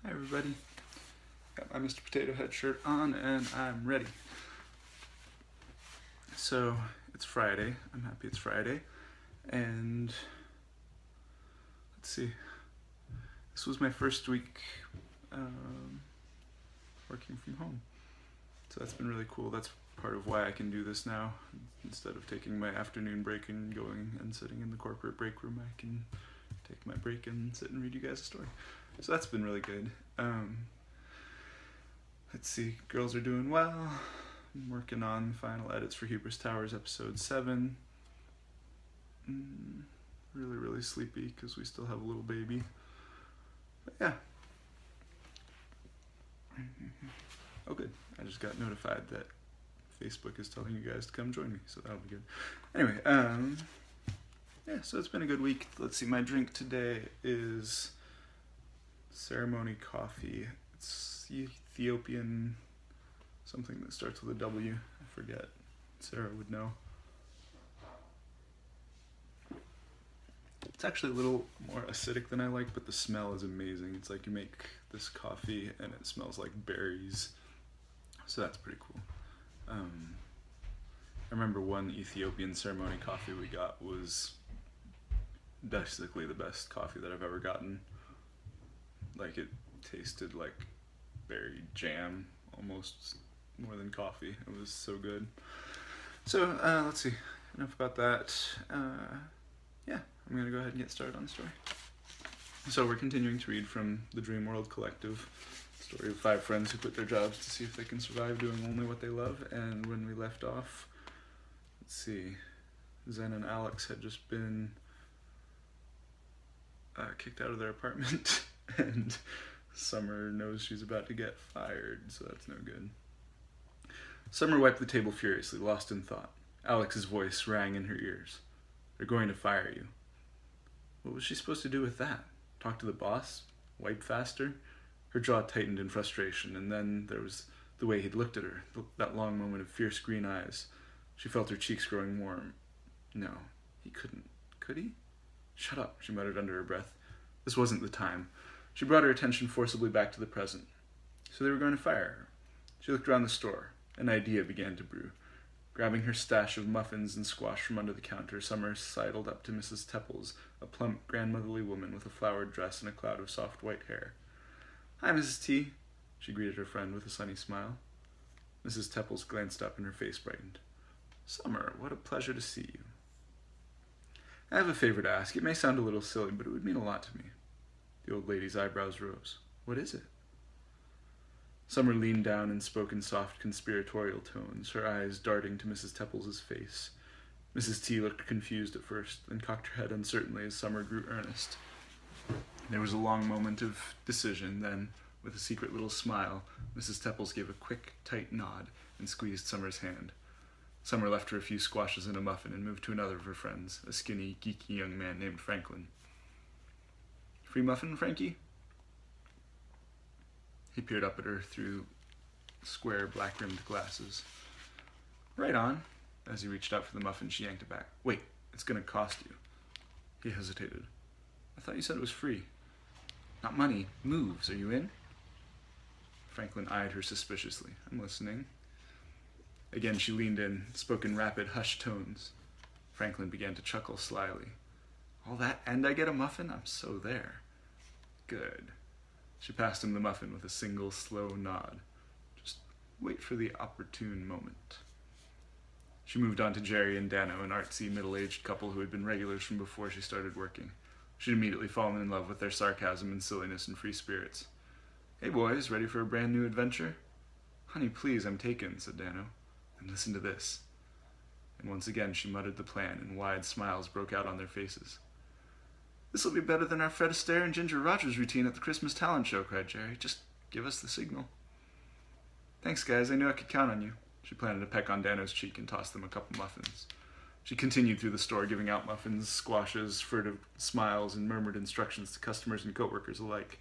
Hi everybody, got my Mr. Potato Head shirt on and I'm ready. So it's Friday, I'm happy it's Friday, and let's see, this was my first week working from home. So that's been really cool. That's part of why I can do this now. Instead of taking my afternoon break and going and sitting in the corporate break room, I can take my break and sit and read you guys a story. So that's been really good. Let's see, girls are doing well. I'm working on final edits for Hubris Towers episode 7. Really sleepy because we still have a little baby. But yeah. Oh good, I just got notified that Facebook is telling you guys to come join me, so that'll be good. Anyway, yeah, so it's been a good week. Let's see, my drink today is ceremony coffee. It's Ethiopian, something that starts with a W. I forget. Sarah would know. It's actually a little more acidic than I like, but the smell is amazing. It's like you make this coffee and it smells like berries. So that's pretty cool. I remember one Ethiopian ceremony coffee we got was basically the best coffee that I've ever gotten. Like it tasted like berry jam, almost more than coffee. It was so good. So let's see, enough about that. Yeah, I'm gonna go ahead and get started on the story. So we're continuing to read from the Dream World Collective, story of 5 friends who quit their jobs to see if they can survive doing only what they love. And when we left off, let's see, Zen and Alex had just been kicked out of their apartment and Summer knows she's about to get fired, so that's no good. Summer wiped the table furiously, lost in thought. Alex's voice rang in her ears. They're going to fire you. What was she supposed to do with that? Talk to the boss? Wipe faster? Her jaw tightened in frustration, and then there was the way he'd looked at her, that long moment of fierce green eyes. She felt her cheeks growing warm. No, he couldn't. Could he? Shut up, she muttered under her breath. This wasn't the time. She brought her attention forcibly back to the present. So they were going to fire her. She looked around the store. An idea began to brew. Grabbing her stash of muffins and squash from under the counter, Summer sidled up to Mrs. Tepples, a plump, grandmotherly woman with a flowered dress and a cloud of soft white hair. Hi, Mrs. T, she greeted her friend with a sunny smile. Mrs. Tepples glanced up and her face brightened. Summer, what a pleasure to see you. I have a favor to ask. It may sound a little silly, but it would mean a lot to me. The old lady's eyebrows rose. What is it? Summer leaned down and spoke in soft, conspiratorial tones, her eyes darting to Mrs. Tepples' face. Mrs. T looked confused at first, then cocked her head uncertainly as Summer grew earnest. There was a long moment of decision, then, with a secret little smile, Mrs. Tepples gave a quick, tight nod and squeezed Summer's hand. Summer left her a few squashes and a muffin and moved to another of her friends, a skinny, geeky young man named Franklin. Free muffin, Frankie? He peered up at her through square, black-rimmed glasses. Right on. As he reached out for the muffin, she yanked it back. Wait, it's going to cost you. He hesitated. I thought you said it was free. Not money, moves. Are you in? Franklin eyed her suspiciously. I'm listening. Again, she leaned in, spoke in rapid, hushed tones. Franklin began to chuckle slyly. All that, and I get a muffin? I'm so there. Good. She passed him the muffin with a single, slow nod. Just wait for the opportune moment. She moved on to Jerry and Dano, an artsy, middle-aged couple who had been regulars from before she started working. She'd immediately fallen in love with their sarcasm and silliness and free spirits. Hey boys, ready for a brand new adventure? Honey, please, I'm taken, said Dano. And listen to this. And once again she muttered the plan, and wide smiles broke out on their faces. This'll be better than our Fred Astaire and Ginger Rogers routine at the Christmas talent show, cried Jerry. Just give us the signal. Thanks, guys. I knew I could count on you. She planted a peck on Dano's cheek and tossed them a couple muffins. She continued through the store, giving out muffins, squashes, furtive smiles, and murmured instructions to customers and coworkers alike.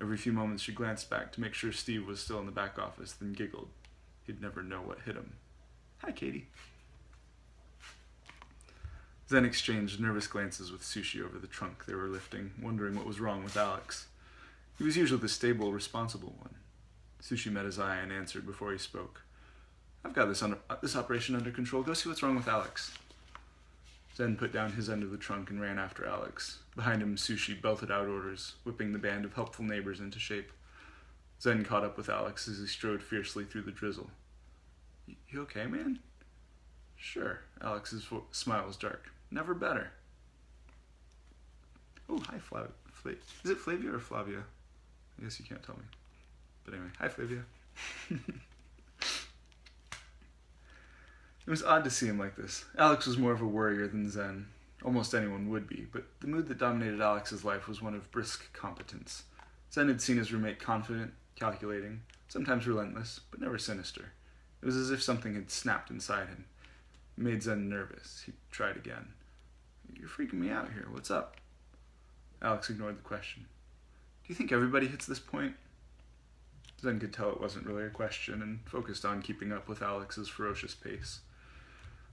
Every few moments she glanced back to make sure Steve was still in the back office, then giggled. He'd never know what hit him. Hi, Katie. Zen exchanged nervous glances with Sushi over the trunk they were lifting, wondering what was wrong with Alex. He was usually the stable, responsible one. Sushi met his eye and answered before he spoke. I've got this operation under control. Go see what's wrong with Alex. Zen put down his end of the trunk and ran after Alex. Behind him, Sushi belted out orders, whipping the band of helpful neighbors into shape. Zen caught up with Alex as he strode fiercely through the drizzle. You okay, man? Sure. Alex's smile was dark. Never better. Oh, hi, Is it Flavia or Flavia? I guess you can't tell me. But anyway, hi, Flavia. It was odd to see him like this. Alex was more of a worrier than Zen. Almost anyone would be, but the mood that dominated Alex's life was one of brisk competence. Zen had seen his roommate confident, calculating, sometimes relentless, but never sinister. It was as if something had snapped inside him. It made Zen nervous. He tried again. You're freaking me out here. What's up? Alex ignored the question. Do you think everybody hits this point? Zen could tell it wasn't really a question and focused on keeping up with Alex's ferocious pace.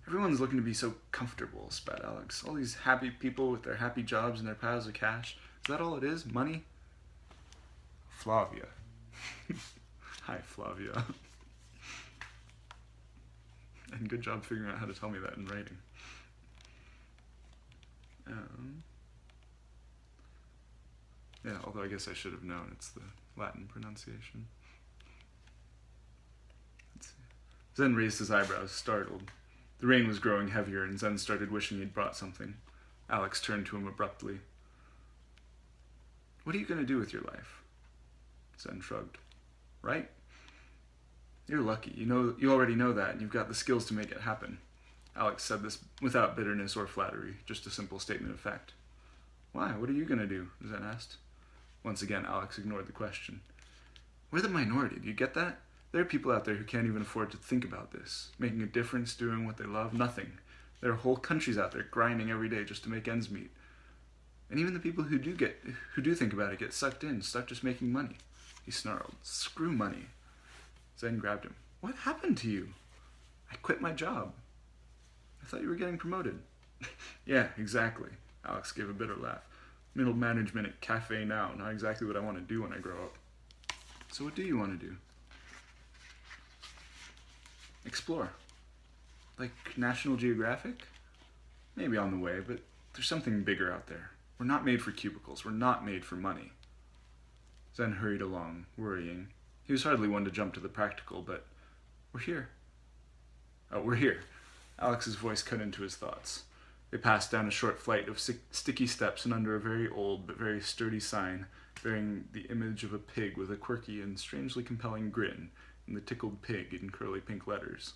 Everyone's looking to be so comfortable, spat Alex. All these happy people with their happy jobs and their piles of cash. Is that all it is? Money? Flavia. Hi, Flavia. And good job figuring out how to tell me that in writing. Yeah, although I guess I should have known it's the Latin pronunciation. Let's see. Zen raised his eyebrows, startled. The rain was growing heavier, and Zen started wishing he'd brought something. Alex turned to him abruptly. What are you going to do with your life? Zen shrugged. Right? You're lucky. You already know that, and you've got the skills to make it happen. Alex said this without bitterness or flattery, just a simple statement of fact. Why? What are you going to do? Zen asked. Once again, Alex ignored the question. We're the minority. Do you get that? There are people out there who can't even afford to think about this. Making a difference, doing what they love, nothing. There are whole countries out there grinding every day just to make ends meet. And even the people who do think about it get sucked in, stuck just making money. He snarled. Screw money. Zen grabbed him. What happened to you? I quit my job. I thought you were getting promoted. Yeah, exactly. Alex gave a bitter laugh. Middle management at Cafe Now, not exactly what I want to do when I grow up. So what do you want to do? Explore. Like National Geographic? Maybe on the way, but there's something bigger out there. We're not made for cubicles. We're not made for money. Zen hurried along, worrying. He was hardly one to jump to the practical, but we're here. Oh, we're here. Alex's voice cut into his thoughts. They passed down a short flight of sticky steps and under a very old but very sturdy sign bearing the image of a pig with a quirky and strangely compelling grin and the tickled pig in curly pink letters.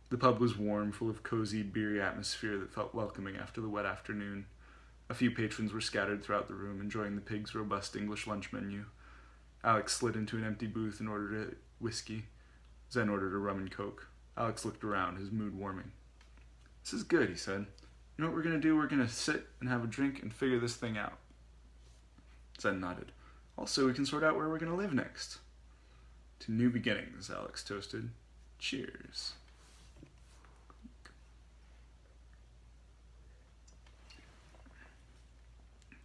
The pub was warm, full of cozy, beery atmosphere that felt welcoming after the wet afternoon. A few patrons were scattered throughout the room, enjoying the pig's robust English lunch menu. Alex slid into an empty booth and ordered a whiskey. Zen ordered a rum and coke. Alex looked around, his mood warming. This is good, he said. You know what we're going to do? We're going to sit and have a drink and figure this thing out. Zen nodded. Also, we can sort out where we're going to live next. To new beginnings, Alex toasted. Cheers.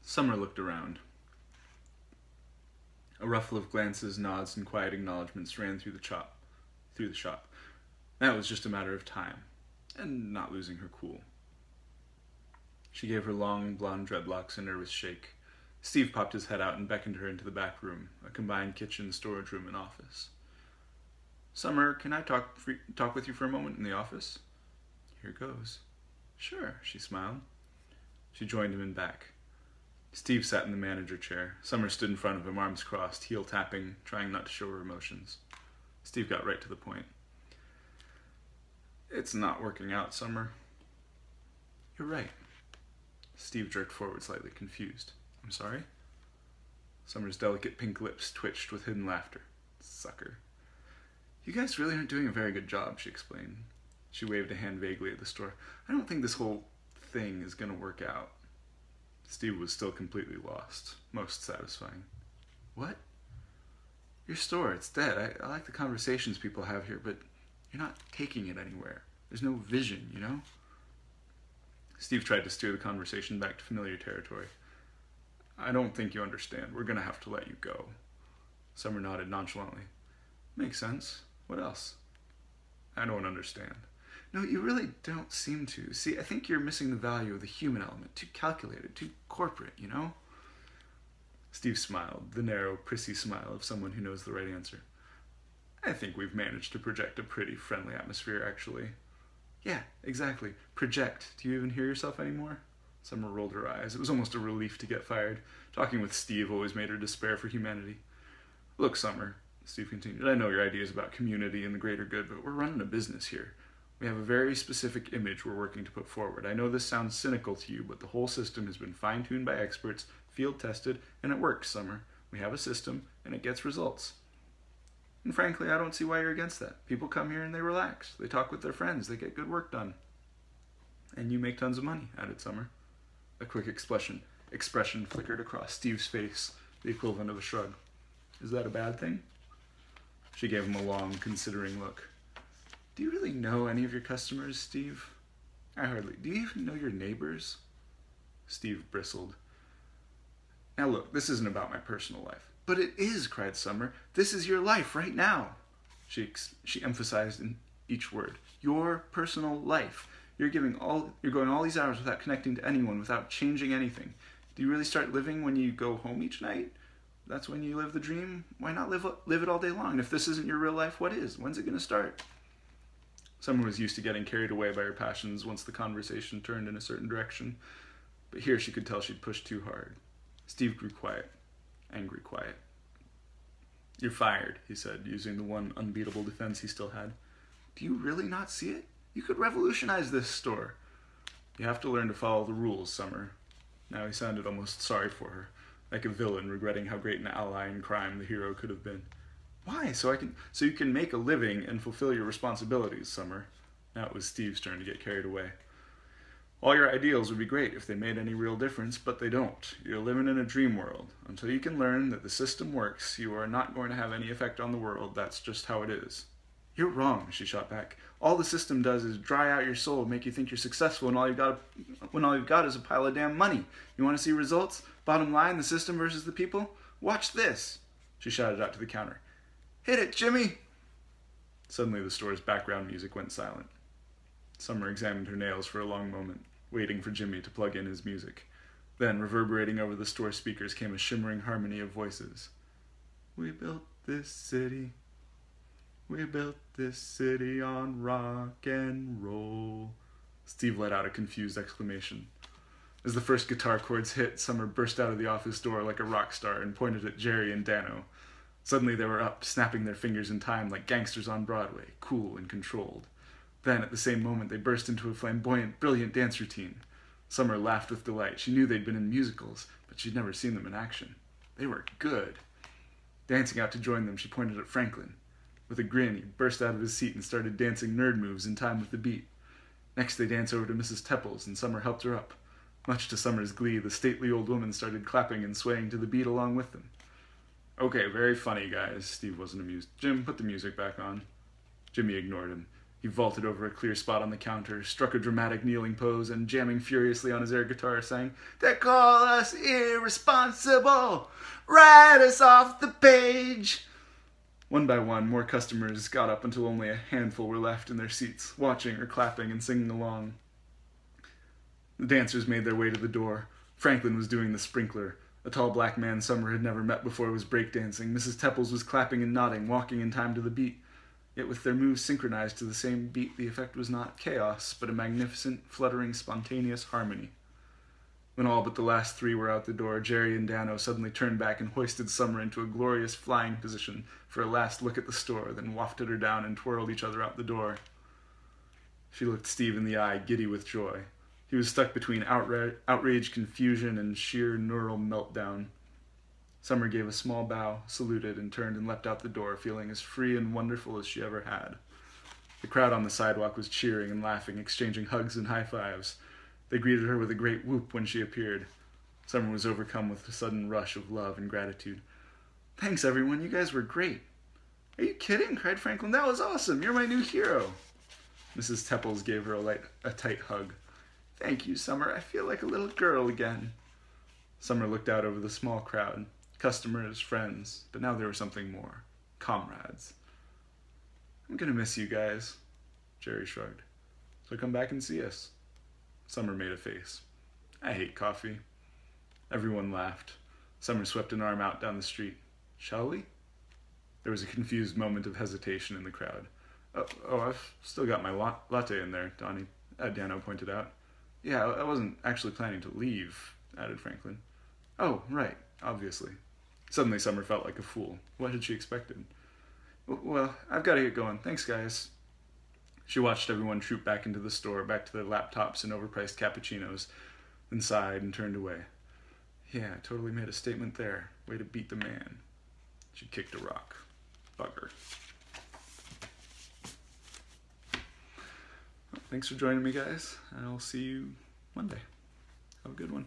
Summer looked around. A ruffle of glances, nods, and quiet acknowledgments ran through the shop. That was just a matter of time, and not losing her cool. She gave her long, blonde dreadlocks a nervous shake. Steve popped his head out and beckoned her into the back room, a combined kitchen, storage room, and office. Summer, can I talk with you for a moment in the office? Here goes. Sure, she smiled. She joined him in back. Steve sat in the manager chair. Summer stood in front of him, arms crossed, heel tapping, trying not to show her emotions. Steve got right to the point. It's not working out, Summer. You're right. Steve jerked forward slightly, confused. I'm sorry? Summer's delicate pink lips twitched with hidden laughter. Sucker. You guys really aren't doing a very good job, she explained. She waved a hand vaguely at the store. I don't think this whole thing is going to work out. Steve was still completely lost. Most satisfying. What? Your store, it's dead. I like the conversations people have here, but you're not taking it anywhere. There's no vision, you know? Steve tried to steer the conversation back to familiar territory. I don't think you understand. We're gonna have to let you go. Summer nodded nonchalantly. Makes sense. What else? I don't understand. No, you really don't seem to. See, I think you're missing the value of the human element. Too calculated, too corporate, you know? Steve smiled, the narrow, prissy smile of someone who knows the right answer. I think we've managed to project a pretty friendly atmosphere, actually. Yeah, exactly. Project. Do you even hear yourself anymore? Summer rolled her eyes. It was almost a relief to get fired. Talking with Steve always made her despair for humanity. Look, Summer, Steve continued, I know your ideas about community and the greater good, but we're running a business here. We have a very specific image we're working to put forward. I know this sounds cynical to you, but the whole system has been fine-tuned by experts, field-tested, and it works, Summer. We have a system, and it gets results. And frankly, I don't see why you're against that. People come here and they relax. They talk with their friends. They get good work done. And you make tons of money, added Summer. A quick expression flickered across Steve's face, the equivalent of a shrug. Is that a bad thing? She gave him a long, considering look. Do you really know any of your customers, Steve? I hardly. Do you even know your neighbors? Steve bristled. Now look, this isn't about my personal life. But it is, cried Summer. This is your life right now. She emphasized in each word. Your personal life. You're going all these hours without connecting to anyone, without changing anything. Do you really start living when you go home each night? That's when you live the dream? Why not live it all day long? And if this isn't your real life, what is? When's it going to start? Summer was used to getting carried away by her passions once the conversation turned in a certain direction, but here she could tell she'd pushed too hard. Steve grew quiet, angry quiet. You're fired, he said, using the one unbeatable defense he still had. Do you really not see it? You could revolutionize this store. You have to learn to follow the rules, Summer. Now he sounded almost sorry for her, like a villain regretting how great an ally in crime the hero could have been. Why? So you can make a living and fulfill your responsibilities, Summer. Now it was Steve's turn to get carried away. All your ideals would be great if they made any real difference, but they don't. You're living in a dream world. Until you can learn that the system works, you are not going to have any effect on the world. That's just how it is. You're wrong, she shot back. All the system does is dry out your soul, make you think you're successful, and all you've got is a pile of damn money. You want to see results? Bottom line, the system versus the people? Watch this, she shouted out to the counter. Hit it, Jimmy! Suddenly the store's background music went silent. Summer examined her nails for a long moment, waiting for Jimmy to plug in his music. Then, reverberating over the store speakers, came a shimmering harmony of voices. We built this city. We built this city on rock and roll. Steve let out a confused exclamation. As the first guitar chords hit, Summer burst out of the office door like a rock star and pointed at Jerry and Dano. Suddenly they were up, snapping their fingers in time like gangsters on Broadway, cool and controlled. Then, at the same moment, they burst into a flamboyant, brilliant dance routine. Summer laughed with delight. She knew they'd been in musicals, but she'd never seen them in action. They were good. Dancing out to join them, she pointed at Franklin. With a grin, he burst out of his seat and started dancing nerd moves in time with the beat. Next, they danced over to Mrs. Tepples, and Summer helped her up. Much to Summer's glee, the stately old woman started clapping and swaying to the beat along with them. Okay, very funny, guys. Steve wasn't amused. Jim, put the music back on. Jimmy ignored him. He vaulted over a clear spot on the counter, struck a dramatic kneeling pose, and jamming furiously on his air guitar, sang, They call us irresponsible! Write us off the page! One by one, more customers got up until only a handful were left in their seats, watching or clapping and singing along. The dancers made their way to the door. Franklin was doing the sprinkler. A tall black man Summer had never met before was breakdancing. Mrs. Tepples was clapping and nodding, walking in time to the beat. Yet with their moves synchronized to the same beat, the effect was not chaos, but a magnificent, fluttering, spontaneous harmony. When all but the last three were out the door, Jerry and Dano suddenly turned back and hoisted Summer into a glorious flying position for a last look at the store, then wafted her down and twirled each other out the door. She looked Steve in the eye, giddy with joy. He was stuck between outrage, confusion, and sheer neural meltdown. Summer gave a small bow, saluted, and turned and leapt out the door, feeling as free and wonderful as she ever had. The crowd on the sidewalk was cheering and laughing, exchanging hugs and high-fives. They greeted her with a great whoop when she appeared. Summer was overcome with a sudden rush of love and gratitude. Thanks, everyone. You guys were great. Are you kidding? Cried Franklin. That was awesome. You're my new hero. Mrs. Tepples gave her a tight hug. Thank you, Summer. I feel like a little girl again. Summer looked out over the small crowd. Customers, friends, but now there was something more. Comrades. I'm gonna miss you guys, Jerry shrugged. So come back and see us. Summer made a face. I hate coffee. Everyone laughed. Summer swept an arm out down the street. Shall we? There was a confused moment of hesitation in the crowd. Oh, I've still got my latte in there, Dano pointed out. Yeah, I wasn't actually planning to leave, added Franklin. Oh, right, obviously. Suddenly Summer felt like a fool. What had she expected? Well, I've got to get going. Thanks, guys. She watched everyone troop back into the store, back to their laptops and overpriced cappuccinos, then sighed and turned away. Yeah, totally made a statement there. Way to beat the man. She kicked a rock. Bugger. Well, thanks for joining me, guys. I'll see you Monday. Have a good one.